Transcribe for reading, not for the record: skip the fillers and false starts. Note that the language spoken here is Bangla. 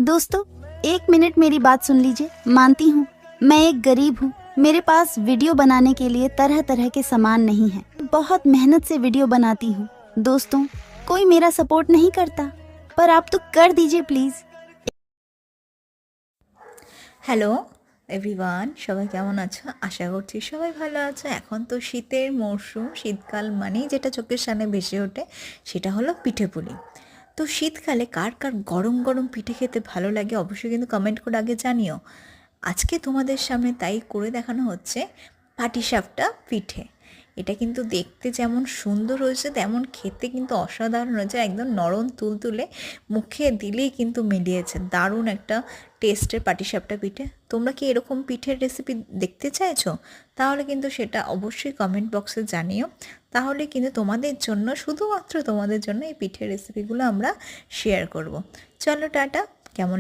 दोस्तों, एक मिनट मेरी बात सुन लीजिए। मानती हूँ मैं एक गरीब हूँ, मेरे पास वीडियो बनाने के लिए तरह तरह के सामान नहीं है। बहुत मेहनत से वीडियो बनाती हूँ। दोस्तों, कोई मेरा सपोर्ट नहीं करता, पर आप तो कर दीजिए प्लीज। হ্যালো এভরিওয়ান, সবাই কেমন আছো? আশা করছি সবাই ভালো আছো। এখন তো শীতের মরশুম, শীতকাল মানেই যেটা চোখের সামনে ভেসে ওঠে সেটা হলো পিঠেপুলি। তো শীতকালে কার কার গরম গরম পিঠে খেতে ভালো লাগে অবশ্যই কিন্তু কমেন্ট করে আগে জানিও। আজকে তোমাদের সামনে তাই করে দেখানো হচ্ছে পাটিসাপটা পিঠে। এটা কিন্তু দেখতে যেমন সুন্দর হয়েছে তেমন খেতে কিন্তু অসাধারণ হয়েছে, একদম নরম তুলতুলে, মুখে দিলেই কিন্তু মিলিয়েছে। দারুণ একটা টেস্টের পাটিসাপটা পিঠে। তোমরা কি এরকম পিঠের রেসিপি দেখতে চাইছো? তাহলে কিন্তু সেটা অবশ্যই কমেন্ট বক্সে জানিও। তাহলে কিন্তু তোমাদের জন্য, শুধুমাত্র তোমাদের জন্য এই পিঠের রেসিপিগুলো আমরা শেয়ার করব। চলো টাটা,